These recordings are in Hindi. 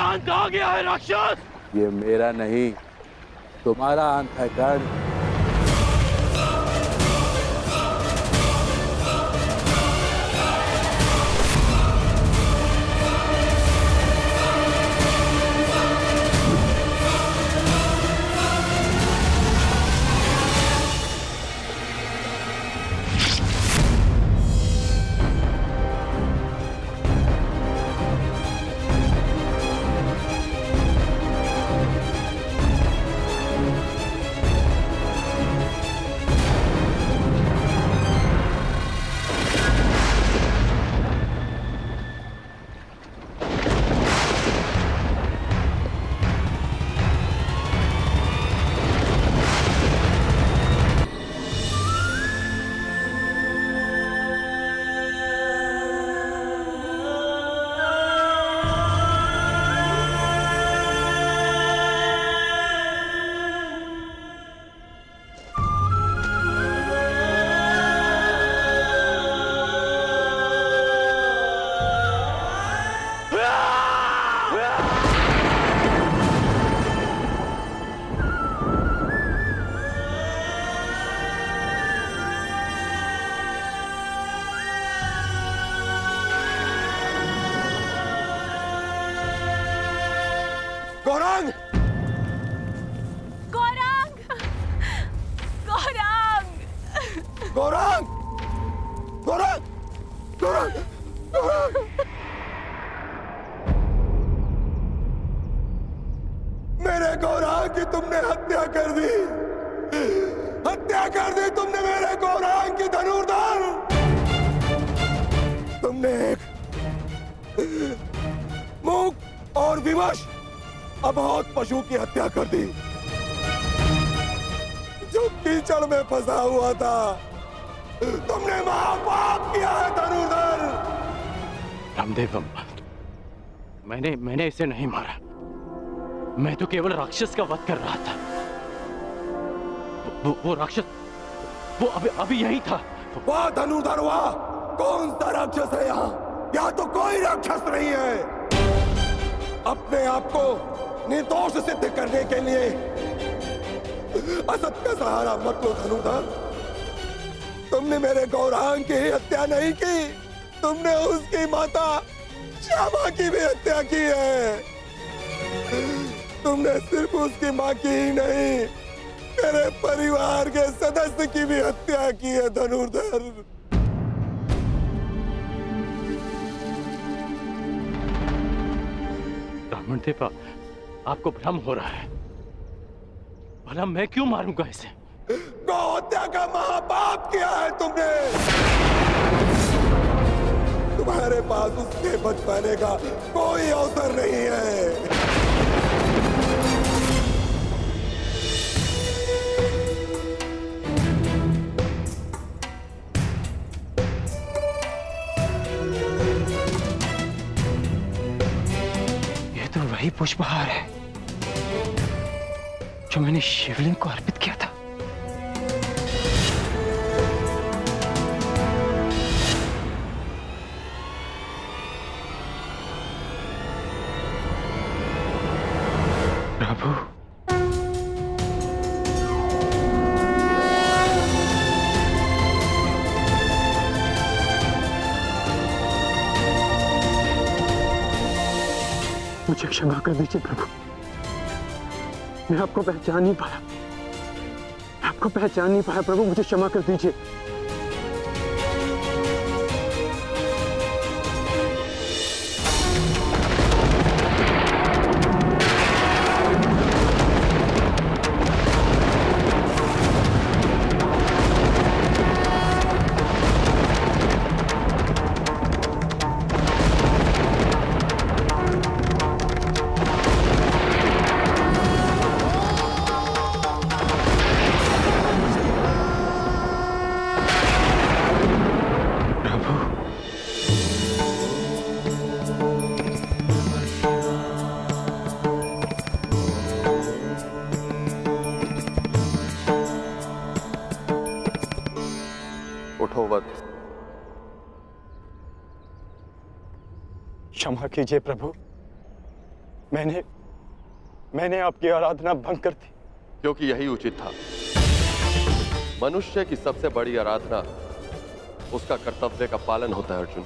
अंत आ गया है राक्षस। ये मेरा नहीं, तुम्हारा अंत है कर्ण। गौरांग! गौरांग! गौरांग! गौरांग! गौरांग! गौरांग! गौरांग! मेरे गौरांग की तुमने हत्या कर दी। हत्या कर दी तुमने मेरे गौरांग की धनुर्धर। तुमने एक मूक और विवश अबोध पशु की हत्या कर दी, जो कीचड़ में फंसा हुआ था। तुमने महापाप किया है धनुर्धर। रामदेव, मैंने इसे नहीं मारा। मैं तो केवल राक्षस का वध कर रहा था। वो राक्षस, वो अभी यही था। वाह धनुर्धर वाह! कौन सा राक्षस है यहाँ? यहाँ तो कोई राक्षस नहीं है। अपने आप को निर्दोष सिद्ध करने के लिए असत का सहारा मत लो धनुर्धर। तुमने मेरे गौरांग की हत्या नहीं की, तुमने उसकी माता श्यामा की भी हत्या की है। तुमने सिर्फ उसकी माँ की ही नहीं, मेरे परिवार के सदस्य की भी हत्या की है धनुर्धर। ब्राह्मणदेव, आपको भ्रम हो रहा है। भला मैं क्यों मारूंगा इसे? गौ हत्या का महापाप किया है तुमने। तुम्हारे पास उसके बच पाने का कोई अवसर नहीं है। ये तो वही पुष्पहार है जो मैंने शिवलिंग को अर्पित किया था। प्रभु, मुझे क्षमा कर दीजिए प्रभु। मैं आपको पहचान नहीं पाया। आपको पहचान नहीं पाया प्रभु, मुझे क्षमा कर दीजिए। उठो वत्स। क्षमा कीजिए प्रभु, मैंने आपकी आराधना भंग कर दी। क्योंकि यही उचित था। मनुष्य की सबसे बड़ी आराधना उसका कर्तव्य का पालन होता है अर्जुन,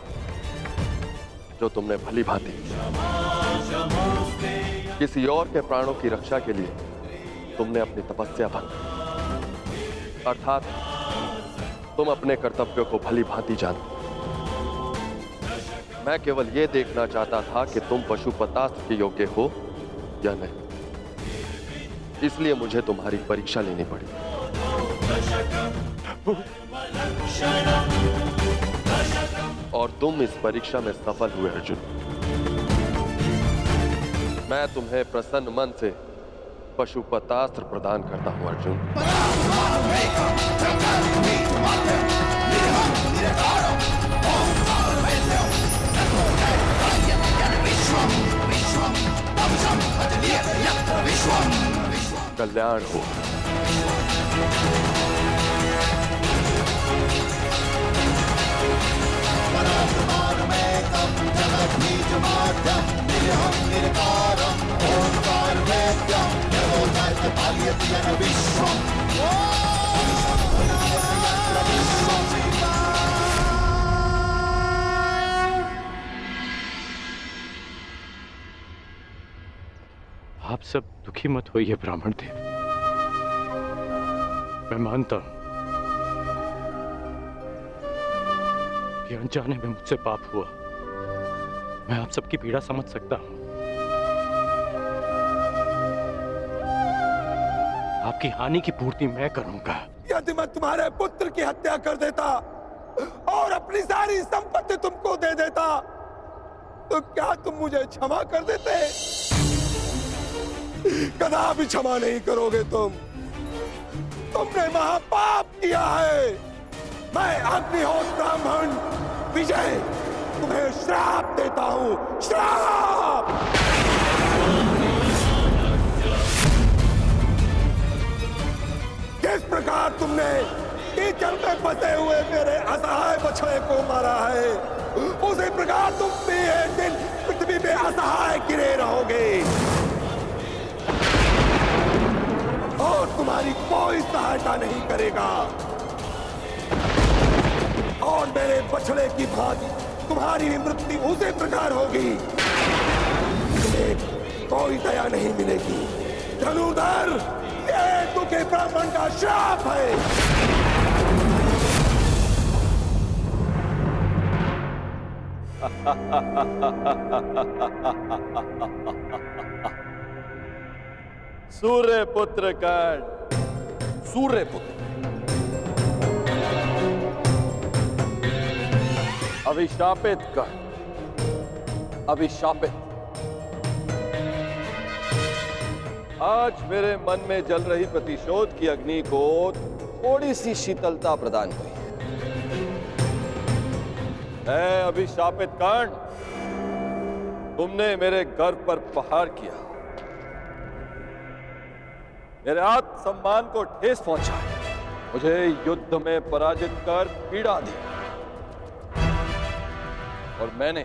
जो तुमने भली भांति किसी और के प्राणों की रक्षा के लिए तुमने अपनी तपस्या भंग की। अर्थात तुम अपने कर्तव्यों को भली भांति जानते। मैं केवल यह देखना चाहता था कि तुम पशुपतास्त्र के योग्य हो या नहीं, इसलिए मुझे तुम्हारी परीक्षा लेनी पड़ी। और तुम इस परीक्षा में सफल हुए अर्जुन। मैं तुम्हें प्रसन्न मन से पशुपतास्त्र प्रदान करता हूं अर्जुन। कल्याण हो। आप सब दुखी मत होइए ब्राह्मण देव। मैं मानता हूं कि अनजाने में मुझसे पाप हुआ। मैं आप सबकी पीड़ा समझ सकता हूं। आपकी हानि की पूर्ति मैं करूंगा। यदि मैं तुम्हारे पुत्र की हत्या कर देता और अपनी सारी संपत्ति तुमको दे देता, तो क्या तुम मुझे क्षमा कर देते? कदापि क्षमा नहीं करोगे तुम। तुमने महापाप किया है। मैं अग्निहोत्र ब्राह्मण विजय तुम्हें श्राप देता हूं। श्राप! जिस प्रकार तुमने कीचड़ में फंसे हुए मेरे असहाय बछड़े को मारा है, उसी प्रकार तुम भी एक दिन पृथ्वी में असहाय गिरे रहोगे और तुम्हारी कोई सहायता नहीं करेगा। और मेरे बछड़े की भांति तुम्हारी भी मृत्यु उसी प्रकार होगी। तुम्हें कोई दया नहीं मिलेगी। धनुर्धर, ये दुखी ब्राह्मण का श्राप है। सूर्य पुत्र कर्ण, सूर्य पुत्र अभिशापित कर्ण, अभिशापित। आज मेरे मन में जल रही प्रतिशोध की अग्नि को थोड़ी सी शीतलता प्रदान हुई है। अभिशापित कर्ण, तुमने मेरे गर्व पर प्रहार किया, मेरे आत्मसम्मान को ठेस पहुंचा, मुझे युद्ध में पराजित कर पीड़ा दी, और मैंने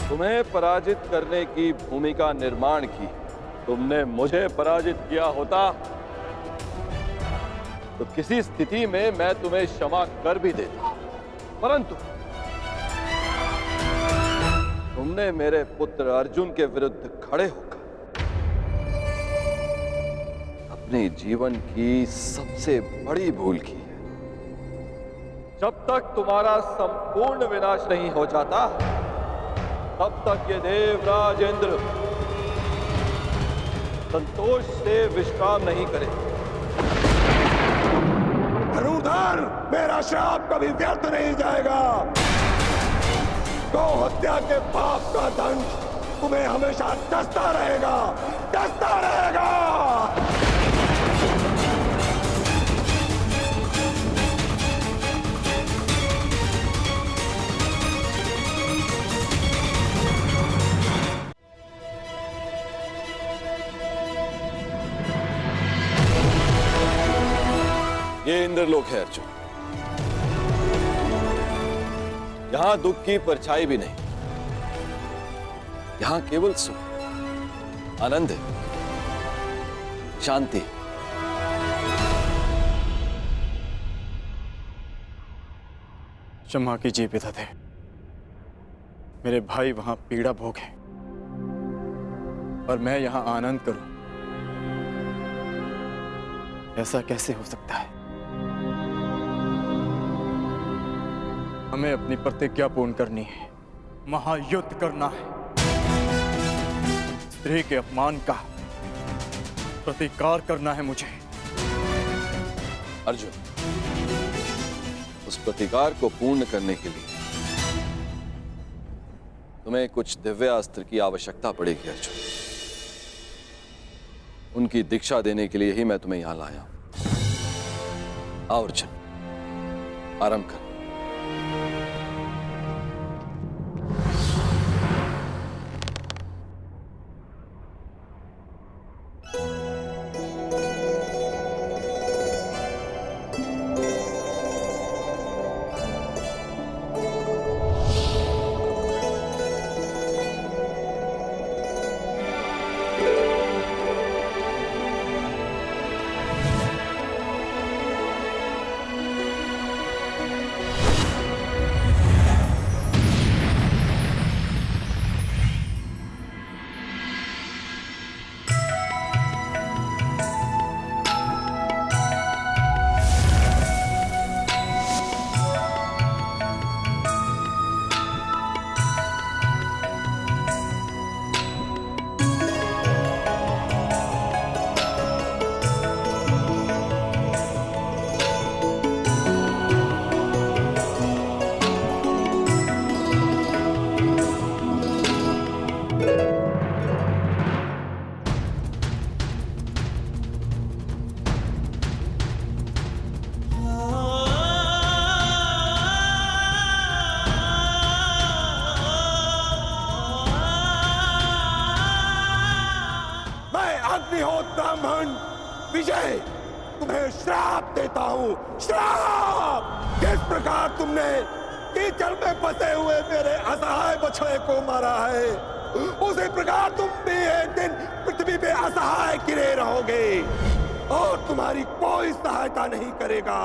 तुम्हें पराजित करने की भूमिका निर्माण की। तुमने मुझे पराजित किया होता तो किसी स्थिति में मैं तुम्हें क्षमा कर भी देता, परंतु तुमने मेरे पुत्र अर्जुन के विरुद्ध खड़े होकर अपने जीवन की सबसे बड़ी भूल की है। जब तक तुम्हारा संपूर्ण विनाश नहीं हो जाता, तब तक ये देवराज इंद्र संतोष से विश्राम नहीं करे। धनुर्धर, मेरा श्राप कभी व्यर्थ नहीं जाएगा। गौ हत्या के पाप का दंड तुम्हें हमेशा डसता रहेगा, डसता रहेगा। ये इंद्रलोक है अर्जुन। यहां दुख की परछाई भी नहीं। यहां केवल सुख, आनंद है, शांति। क्षमा कीजिए पितादे, मेरे भाई वहां पीड़ा भोगे और मैं यहां आनंद करूं, ऐसा कैसे हो सकता है? हमें अपनी प्रतिज्ञा पूर्ण करनी है, महायुद्ध करना है। स्त्री के अपमान का प्रतिकार करना है मुझे। अर्जुन, उस प्रतिकार को पूर्ण करने के लिए तुम्हें कुछ दिव्य अस्त्र की आवश्यकता पड़ेगी अर्जुन। उनकी दीक्षा देने के लिए ही मैं तुम्हें यहां लाया हूं। आओ अर्जुन, आरंभ कर। ब्राह्मण विजय, तुम्हें श्राप देता हूं, श्राप। जिस प्रकार तुमने कीचड़ में फंसे हुए मेरे असहाय बछड़े को मारा है, उसी प्रकार तुम भी एक दिन पृथ्वी पे असहाय गिरे रहोगे और तुम्हारी कोई सहायता नहीं करेगा।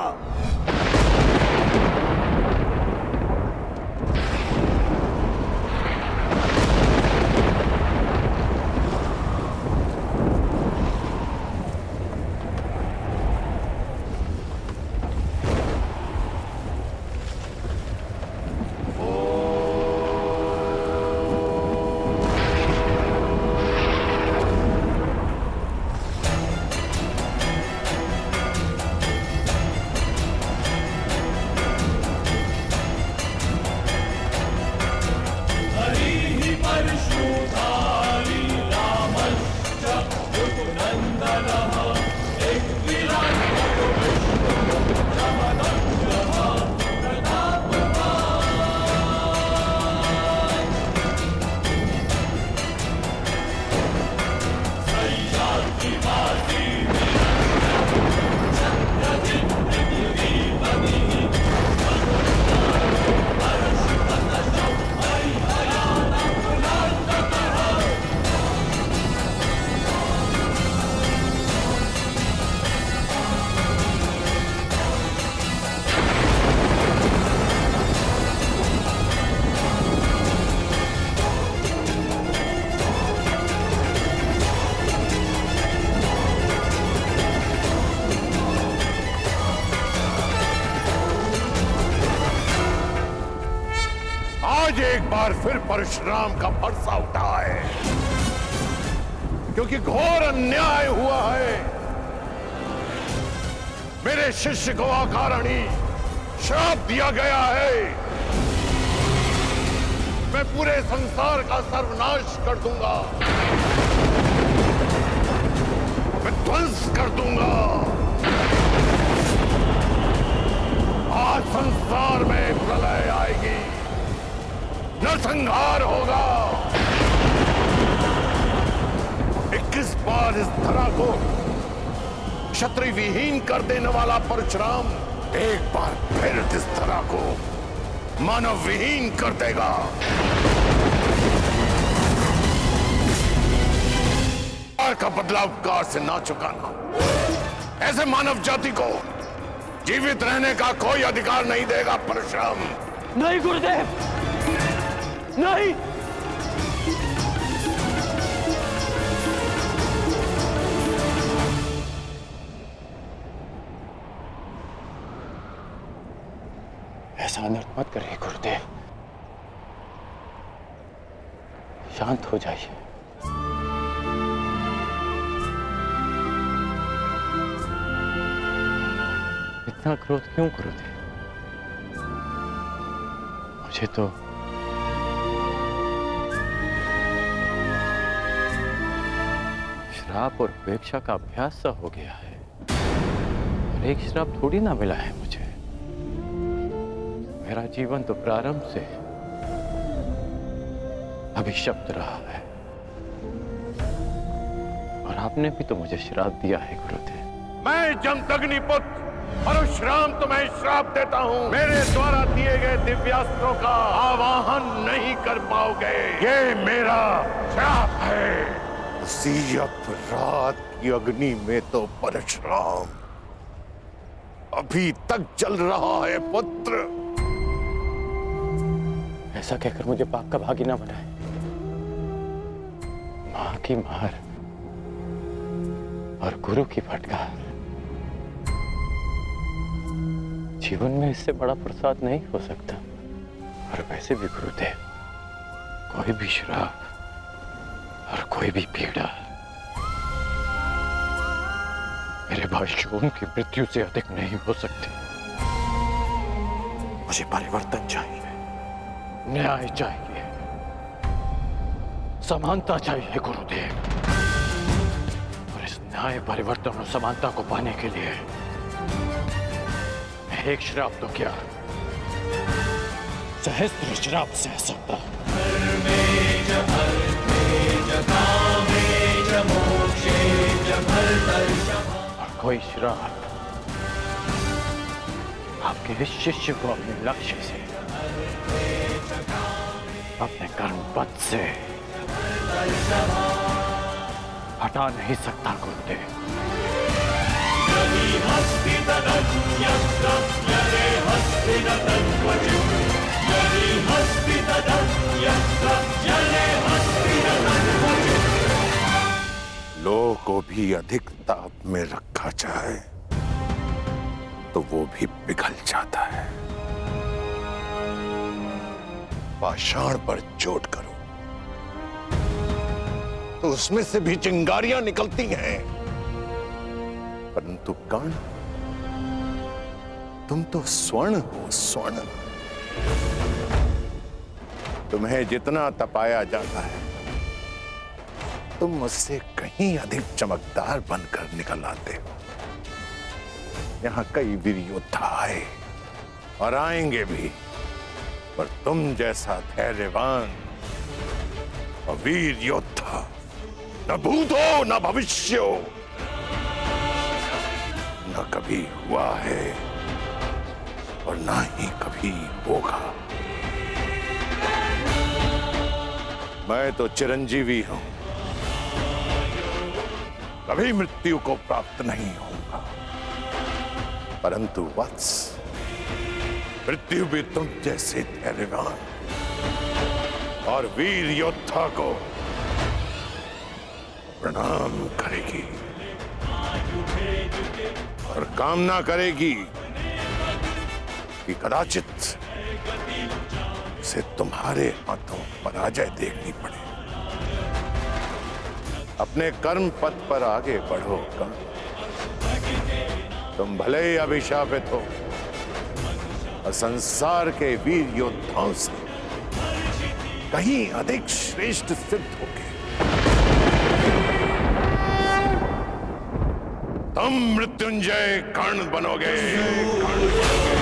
आज एक बार फिर परशुराम का फरसा उठा है, क्योंकि घोर अन्याय हुआ है। मेरे शिष्य को अकारणी श्राप दिया गया है। मैं पूरे संसार का सर्वनाश कर दूंगा, मैं ध्वंस कर दूंगा। आज संसार में प्रलय आएगी, नरसंहार होगा। 21 बार इस धरा को क्षत्रिय विहीन कर देने वाला परशुराम एक बार फिर इस धरा को मानव विहीन कर देगा। का बदला उपकार से ना चुकाना। ऐसे मानव जाति को जीवित रहने का कोई अधिकार नहीं देगा परशुराम। नहीं गुरुदेव, नहीं। ऐसा अनर्थ मत करिए गुरुदेव, शांत हो जाइए। इतना क्रोध क्यों गुरुदेव? मुझे तो श्राप और उपेक्षा का अभ्यास सा हो गया है, और एक श्राप थोड़ी ना मिला है मुझे। मेरा जीवन तो प्रारंभ से अभिशप्त रहा है, और आपने भी तो मुझे श्राप दिया है गुरुदेव। मैं जमदग्नि पुत्र परशुराम तुम्हें श्राप देता हूँ। मेरे द्वारा दिए गए दिव्यास्त्रों का आवाहन नहीं कर पाओगे। ये मेरा श्राप है। उसी अपराध की अग्नि में तो परशुराम अभी तक जल रहा है पुत्र। ऐसा कहकर मुझे पाप का भागी ना बनाए। मां की मार और गुरु की फटकार, जीवन में इससे बड़ा प्रसाद नहीं हो सकता। और वैसे भी गुरुदेव, कोई भी श्राप और कोई भी पीड़ा मेरे भाइयों की मृत्यु से अधिक नहीं हो सकती। मुझे परिवर्तन चाहिए, न्याय चाहिए, समानता चाहिए गुरुदेव। और इस न्याय, परिवर्तन और समानता को पाने के लिए मैं एक श्राप तो क्या, सहस्त्र श्राप सह सकता। और कोई श्राप आपके इस शिष्य को अपने लक्ष्य से, अपने कर्म पथ से हटा नहीं सकता गुरुदेव। लोह को भी अधिक ताप में रखा जाए तो वो भी पिघल जाता है। पाषाण पर चोट करो तो उसमें से भी चिंगारियां निकलती हैं, परंतु कर्ण, तुम तो स्वर्ण हो, स्वर्ण। तुम्हें जितना तपाया जाता है, तुम मुझसे कहीं अधिक चमकदार बनकर निकल आते हो। यहां कई वीर योद्धा आए और आएंगे भी, पर तुम जैसा धैर्यवान और वीर योद्धा न भूत हो न भविष्य हो, न कभी हुआ है और ना ही कभी होगा। मैं तो चिरंजीवी हूं, कभी मृत्यु को प्राप्त नहीं होगा। परंतु वत्स, मृत्यु भी तुम जैसे धैर्यवान और वीर योद्धा को प्रणाम करेगी और कामना करेगी कि कदाचित से तुम्हारे हाथों पराजय देखनी पड़े। अपने कर्म पथ पर आगे बढ़ो कर्ण। तुम भले ही अभिशापित हो और संसार के वीर योद्धाओं से कहीं अधिक श्रेष्ठ सिद्ध होगे। तुम मृत्युंजय कर्ण बनोगे, कर्ण बनोगे।